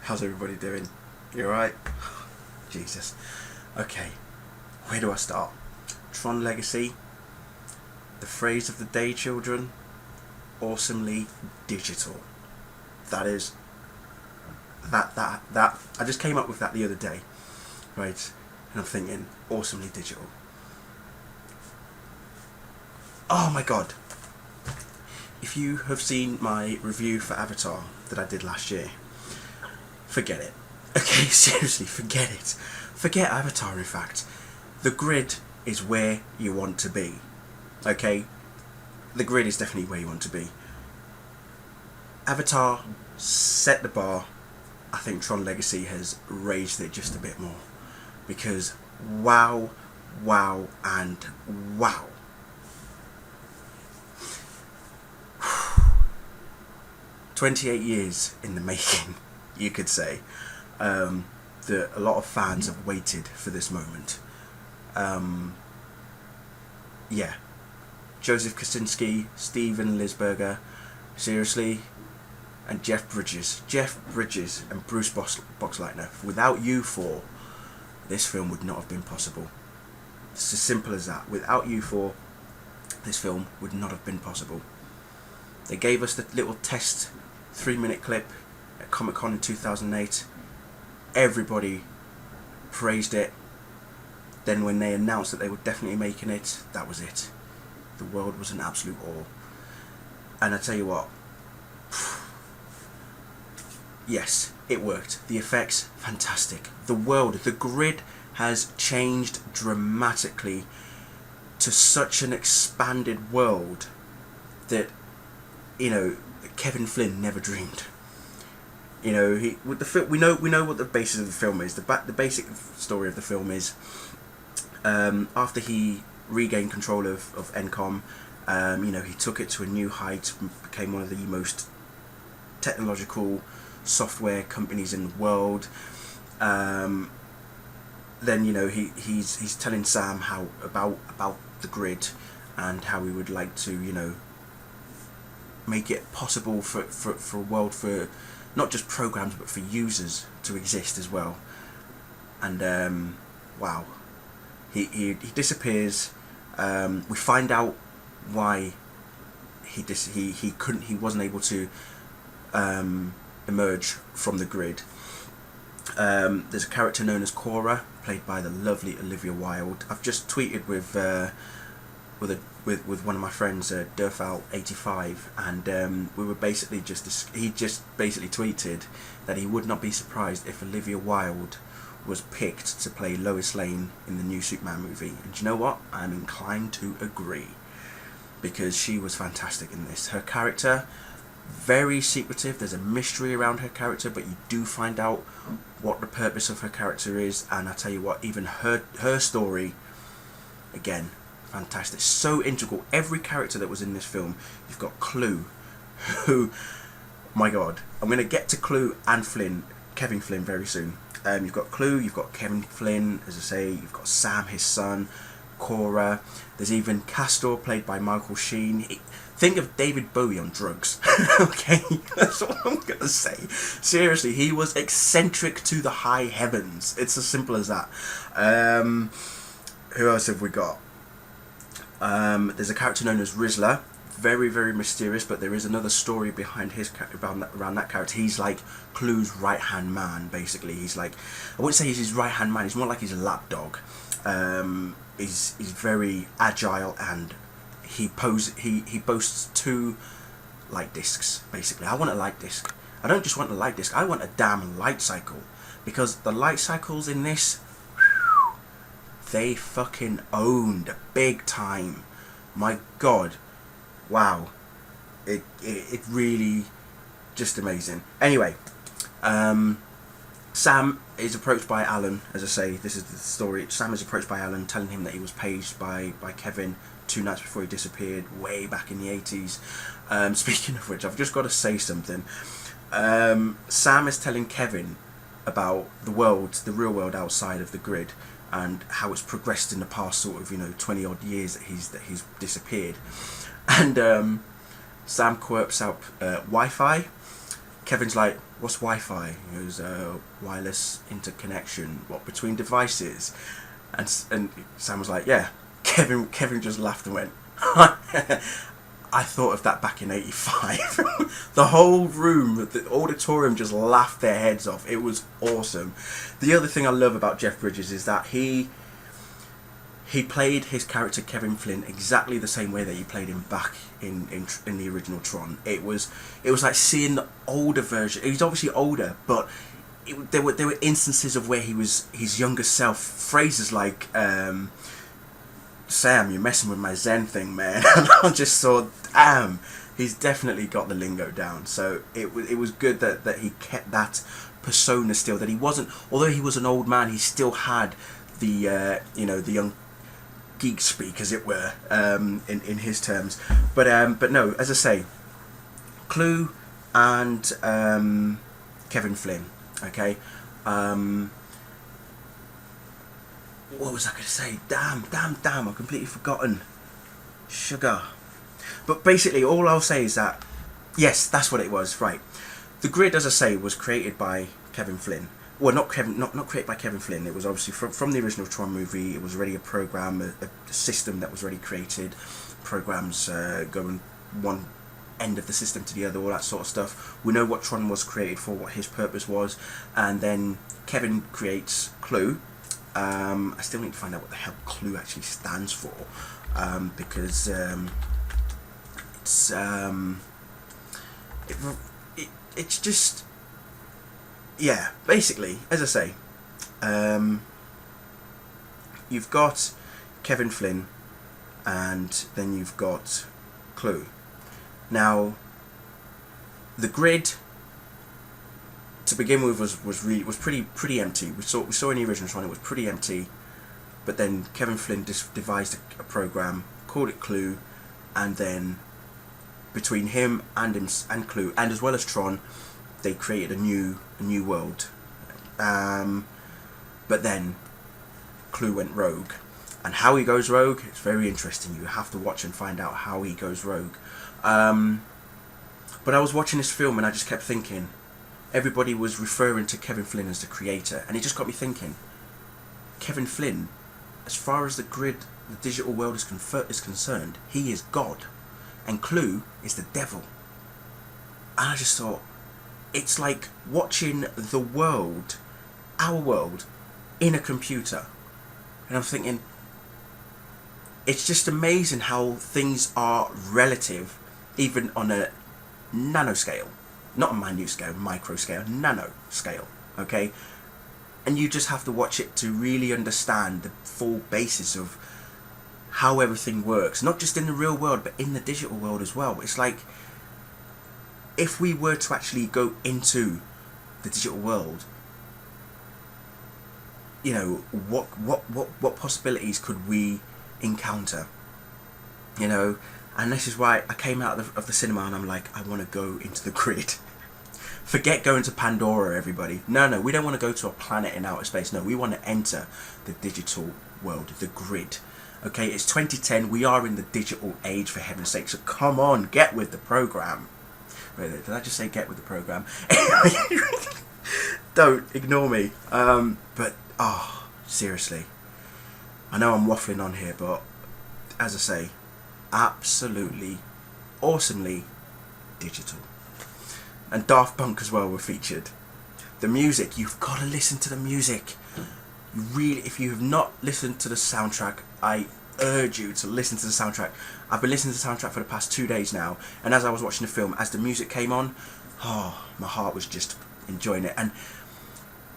How's everybody doing? You alright? Jesus. Okay, where do I start? Tron Legacy. The phrase of the day, children. Awesomely digital. That is... That. I just came up with that the other day. Right? And I'm thinking, awesomely digital. Oh my god. If you have seen my review for Avatar that I did last year, forget it. Okay, seriously, forget it. Forget Avatar, in fact. The grid is where you want to be. Okay? The grid is definitely where you want to be. Avatar set the bar. I think Tron Legacy has raised it just a bit more. Because wow, wow, and wow. 28 years in the making, you could say. That a lot of fans have waited for this moment. Yeah. Joseph Kosinski, Steven Lisberger, seriously, and Jeff Bridges and Bruce Boxleitner. Without you four, this film would not have been possible. It's as simple as that. Without you four, this film would not have been possible. They gave us the little test 3-minute clip at Comic-Con in 2008. Everybody praised it. Then when they announced that they were definitely making it, that was it. The world was an absolute awe. And I tell you what, yes, it worked. The effects, fantastic. The world, the grid has changed dramatically to such an expanded world that, you know, Kevin Flynn never dreamed. You know, we know what the basis of the film is. The basic story of the film is, after he regained control of NCOM, you know, he took it to a new height, became one of the most technological software companies in the world. Then, you know, he's telling Sam how about the grid and how he would like to, you know, make it possible for a world for not just programs but for users to exist as well. And wow, he disappears. We find out why he wasn't able to emerge from the grid. There's a character known as Cora, played by the lovely Olivia Wilde. I've just tweeted with one of my friends, Durfal85, and we were basically he just basically tweeted that he would not be surprised if Olivia Wilde was picked to play Lois Lane in the new Superman movie. And do you know what? I'm inclined to agree, because she was fantastic in this. Her character, very secretive. There's a mystery around her character, but you do find out what the purpose of her character is. And I tell you what, even her story, again, fantastic. So integral. Every character that was in this film. You've got Clue, who, my god, I'm going to get to Clue and Flynn, Kevin Flynn, very soon. You've got Clue, you've got Kevin Flynn, as I say, you've got Sam, his son, Cora. There's even Castor, played by Michael Sheen. Think of David Bowie on drugs. Okay, that's what I'm going to say. Seriously, he was eccentric to the high heavens. It's as simple as that. Who else have we got? There's a character known as Rizzler. Very, very mysterious, but there is another story behind around that character. He's like Clue's right-hand man, basically. He's like, I wouldn't say he's his right-hand man, he's more like his lapdog. He's very agile, and he boasts 2 light discs, basically. I want a light disc. I don't just want a light disc, I want a damn light cycle. Because the light cycles in this, they fucking owned big time. My god. Wow. It really just amazing. Anyway, Sam is approached by Alan, as I say, this is the story. Sam is approached by Alan, telling him that he was paged by Kevin 2 nights before he disappeared, way back in the 80s. Speaking of which, I've just got to say something. Sam is telling Kevin about the world, the real world outside of the grid, and how it's progressed in the past sort of, you know, 20 odd years that he's disappeared. And Sam quirks out Wi-Fi. Kevin's like, what's Wi-Fi? It was wireless interconnection, what, between devices? And Sam was like, yeah. Kevin just laughed and went, I thought of that back in '85. The whole room, the auditorium just laughed their heads off. It was awesome. The other thing I love about Jeff Bridges is that he played his character Kevin Flynn exactly the same way that he played him back in the original Tron. It was like seeing the older version. He's obviously older, but there were instances of where he was his younger self. Phrases like, Sam, you're messing with my Zen thing, man. And I just thought, damn, he's definitely got the lingo down. So it was good that he kept that persona still. That he wasn't, although he was an old man, he still had the the young geek speak, as it were, in his terms. But no, as I say, Clue and Kevin Flynn. Okay. What was I going to say? Damn, I've completely forgotten. Sugar. But basically, all I'll say is that, yes, that's what it was, right. The grid, as I say, was created by Kevin Flynn. Well, not created by Kevin Flynn. It was obviously from the original Tron movie. It was already a program, a system that was already created. Programs going one end of the system to the other, all that sort of stuff. We know what Tron was created for, what his purpose was, and then Kevin creates Clue. I still need to find out what the hell Clue actually stands for, because it's just, yeah, basically, as I say, you've got Kevin Flynn, and then you've got Clue. Now, the grid, to begin with, was pretty empty. We saw in the original Tron it was pretty empty, but then Kevin Flynn devised a program, called it Clue, and then between him and Clue, and as well as Tron, they created a new world. But then Clue went rogue, and how he goes rogue, it's very interesting. You have to watch and find out how he goes rogue. But I was watching this film and I just kept thinking, everybody was referring to Kevin Flynn as the creator, and it just got me thinking, Kevin Flynn, as far as the grid, the digital world is concerned, he is God, and Clue is the devil. And I just thought, it's like watching the world, our world, in a computer. And I'm thinking, it's just amazing how things are relative, even on a nanoscale. Not a minute scale, micro scale, nano scale, okay? And you just have to watch it to really understand the full basis of how everything works. Not just in the real world, but in the digital world as well. It's like, if we were to actually go into the digital world, you know, what possibilities could we encounter? You know, and this is why I came out of the cinema and I'm like, I want to go into the grid. Forget going to Pandora, everybody. No, we don't want to go to a planet in outer space. No, we want to enter the digital world, the grid. Okay, it's 2010. We are in the digital age, for heaven's sake. So come on, get with the program. Wait, did I just say get with the program? Don't ignore me. But seriously, I know I'm waffling on here, but as I say, absolutely, awesomely digital. And Daft Punk as well were featured. The music, you've got to listen to the music. You really, if you have not listened to the soundtrack, I urge you to listen to the soundtrack. I've been listening to the soundtrack for the past 2 days now, and as I was watching the film, as the music came on, my heart was just enjoying it. And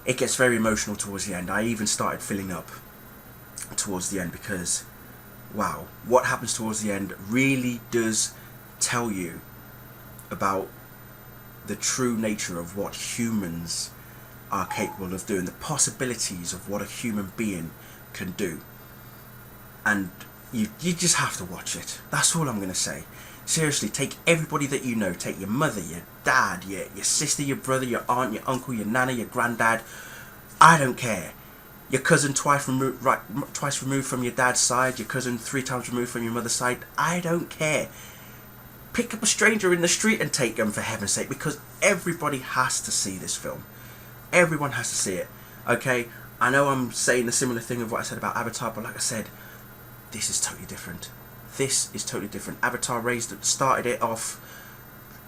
it gets very emotional towards the end. I even started filling up towards the end, because wow, what happens towards the end really does tell you about the true nature of what humans are capable of doing, the possibilities of what a human being can do. And you just have to watch it. That's all I'm going to say. Seriously, take everybody that you know. Take your mother, your dad, your sister, your brother, your aunt, your uncle, your nana, your granddad. I don't care. Your cousin twice removed from your dad's side, your cousin 3 times removed from your mother's side. I don't care. pick up a stranger in the street and take them, for heaven's sake, because everybody has to see this film. Everyone has to see it. Okay, I know I'm saying a similar thing of what I said about Avatar, but like I said, this is totally different. This is totally different. Avatar started it off.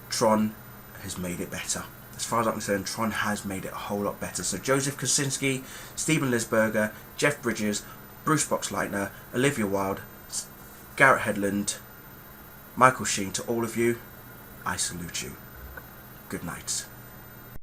Tron has made it better. As far as I'm concerned, Tron has made it a whole lot better. So Joseph Kosinski, Steven Lisberger, Jeff Bridges, Bruce Boxleitner, Olivia Wilde, Garrett Hedlund, Michael Sheen, to all of you, I salute you. Good night.